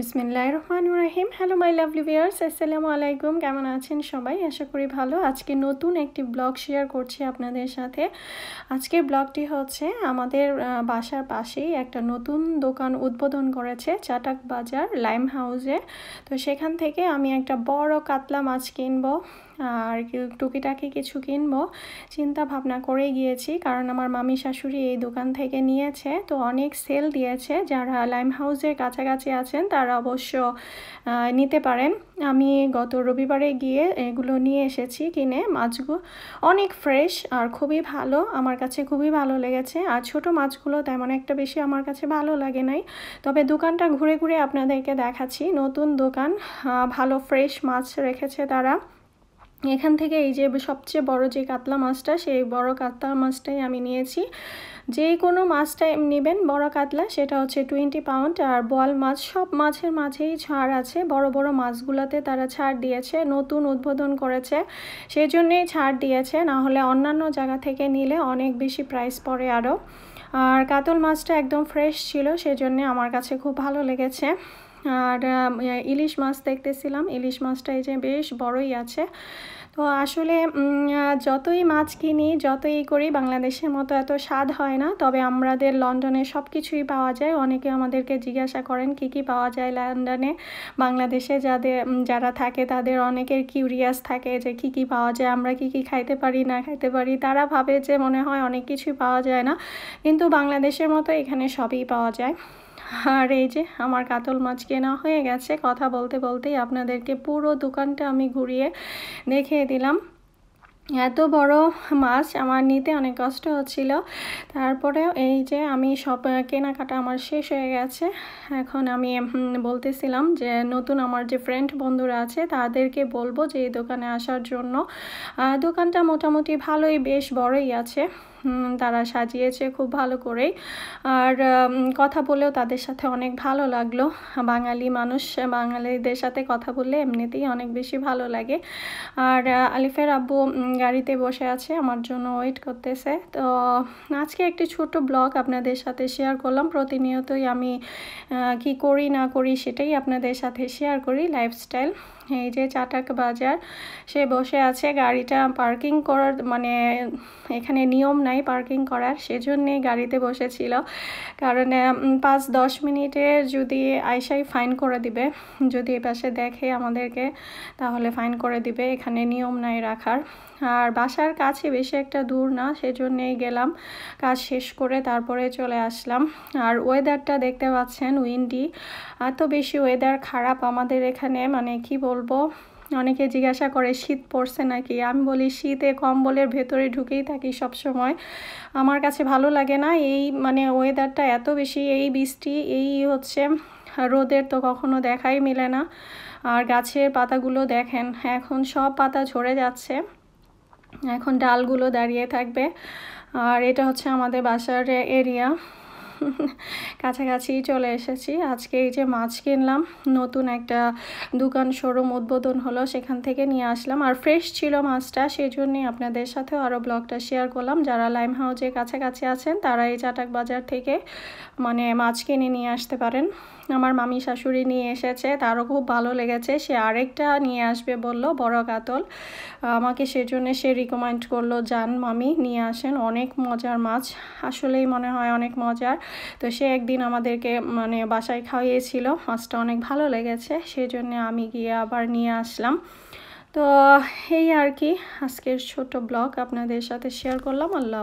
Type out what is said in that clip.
বিসমিল্লাহির রহমানির রহিম। Hello my lovely viewers, আসসালামু আলাইকুম। কেমন আছেন সবাই? আশা করি ভালো। আজকে নতুন একটি ব্লগ শেয়ার করছি আপনাদের সাথে। আজকের ব্লগটি হচ্ছে আমাদের বাসার পাশেই একটা নতুন দোকান উদ্বোধন করেছে চাটাক বাজার লাইম হাউসে। তো সেখান থেকে আমি একটা বড় কাতলা মাছ কিনবো আর টুকিটাকি কিছু কিনবো চিন্তা ভাবনা করে গিয়েছি, কারণ আমার মামি শাশুড়ি এই দোকান থেকে নিয়েছে। তো অনেক সেল দিয়েছে, যারা লাইম হাউসের কাছাকাছি আছেন তারা অবশ্য নিতে পারেন। আমি গত রবিবারে গিয়ে এগুলো নিয়ে এসেছি কিনে। মাছগুলো অনেক ফ্রেশ আর খুবই ভালো, আমার কাছে খুবই ভালো লেগেছে। আর ছোট মাছগুলো তেমন একটা বেশি আমার কাছে ভালো লাগে নাই, তবে দোকানটা ঘুরে ঘুরে আপনাদেরকে দেখাচ্ছি। নতুন দোকান, ভালো ফ্রেশ মাছ রেখেছে তারা। এখান থেকে এই যে সবচেয়ে বড় যে কাতলা মাছটা, সেই বড় কাতলা মাছটাই আমি নিয়েছি। যে কোনো মাছটা নেবেন বড় কাতলা, সেটা হচ্ছে 20 পাউন্ড। আর বোয়াল মাছ, সব মাছের মাঝেই ছাড় আছে। বড় বড় মাছগুলোতে তারা ছাড় দিয়েছে, নতুন উদ্বোধন করেছে সেই জন্যেই ছাড় দিয়েছে, না হলে অন্যান্য জায়গা থেকে নিলে অনেক বেশি প্রাইস পড়ে আরও। আর কাতল মাছটা একদম ফ্রেশ ছিল, সেজন্যে আমার কাছে খুব ভালো লেগেছে। আর ইলিশ মাছ দেখতেছিলাম, ইলিশ মাছটা এই যে বেশ বড়ই আছে। তো আসলে যতই মাছ কিনি, যতই করি, বাংলাদেশের মতো এত স্বাদ হয় না। তবে আমাদের লন্ডনে সব কিছুই পাওয়া যায়। অনেকে আমাদেরকে জিজ্ঞাসা করেন কি কি পাওয়া যায় লন্ডনে। বাংলাদেশে যারা থাকে তাদের অনেকের কিউরিয়াস থাকে যে কি কি পাওয়া যায়, আমরা কি কি খাইতে পারি না খাইতে পারি। তারা ভাবে যে মনে হয় অনেক কিছুই পাওয়া যায় না, কিন্তু বাংলাদেশের মতো এখানে সবই পাওয়া যায়। আর এই যে আমার কাতল মাছ কেনা হয়ে গেছে। কথা বলতে বলতেই আপনাদেরকে পুরো দোকানটা আমি ঘুরিয়ে দেখিয়ে দিলাম। এত বড় মাছ আমার নিতে অনেক কষ্ট হচ্ছিল, তারপরেও এই যে আমি সব কেনাকাটা আমার শেষ হয়ে গেছে। এখন আমি বলতেছিলাম যে নতুন আমার যে ফ্রেন্ড বন্ধুরা আছে তাদেরকে বলবো যে এই দোকানে আসার জন্য। দোকানটা মোটামুটি ভালোই, বেশ বড়ই আছে। তারা সাজিয়েছে খুব ভালো করেই। আর কথা বলেও তাদের সাথে অনেক ভালো লাগলো। বাঙালি মানুষ, বাঙালিদের সাথে কথা বললে এমনিতেই অনেক বেশি ভালো লাগে। আর আলিফের আব্বু গাড়িতে বসে আছে, আমার জন্য ওয়েট করতেছে। তো আজকে একটি ছোট ব্লগ আপনাদের সাথে শেয়ার করলাম। প্রতিনিয়তই আমি কি করি না করি সেটাই আপনাদের সাথে শেয়ার করি, লাইফস্টাইল। এই যে চাটাক বাজার, সে বসে আছে। গাড়িটা পার্কিং করার মানে এখানে নিয়ম নাই পার্কিং করার, সেজন্যেই গাড়িতে বসেছিল। কারণ 5-10 মিনিটে যদি আইসাই ফাইন করে দিবে, যদি এ পাশে দেখে আমাদেরকে তাহলে ফাইন করে দিবে। এখানে নিয়ম নাই রাখার। আর বাসার কাছে বেশি একটা দূর না, সেজন্যেই গেলাম, কাজ শেষ করে তারপরে চলে আসলাম। আর ওয়েদারটা দেখতে পাচ্ছেন, উইন্ডি। এত বেশি ওয়েদার খারাপ আমাদের এখানে, মানে কি বলবো। অনেকে জিজ্ঞাসা করে শীত পড়ছে নাকি, আমি বলি শীতে কম্বলের ভেতরে ঢুকেই থাকি সব সময়। আমার কাছে ভালো লাগে না এই মানে ওয়েদারটা এত বেশি। এই বৃষ্টি, এই হচ্ছে রোদের তো কখনো দেখাই মেলে না। আর গাছের পাতাগুলো দেখেন, এখন সব পাতা ঝরে যাচ্ছে, এখন ডালগুলো দাঁড়িয়ে থাকবে। আর এটা হচ্ছে আমাদের বাসার এরিয়া, কাছাকাছি চলে এসেছি। আজকে এই যে মাছ কিনলাম, নতুন একটা দোকান শোরুম উদ্বোধন হলো, সেখান থেকে নিয়ে আসলাম। আর ফ্রেশ ছিল মাছটা, সেই জন্যই আপনাদের সাথেও আরও ব্লগটা শেয়ার করলাম। যারা লাইম হাউসের কাছাকাছি আছেন তারা এই চাটাক বাজার থেকে মানে মাছ কিনে নিয়ে আসতে পারেন। আমার মামি শাশুড়ি নিয়ে এসেছে, তারও খুব ভালো লেগেছে। সে আরেকটা নিয়ে আসবে বলল, বড় কাতল। আমাকে সেজন্য সে রিকমেন্ড করলো, যান মামি নিয়ে আসেন, অনেক মজার মাছ, আসলেই মনে হয় অনেক মজার। তো সে একদিন আমাদেরকে মানে বাসায় খাইয়েছিল, মাছটা অনেক ভালো লেগেছে, সেই জন্য আমি গিয়ে আবার নিয়ে আসলাম। তো এই আর কি আজকের ছোট ব্লগ আপনাদের সাথে শেয়ার করলাম। আল্লাহ।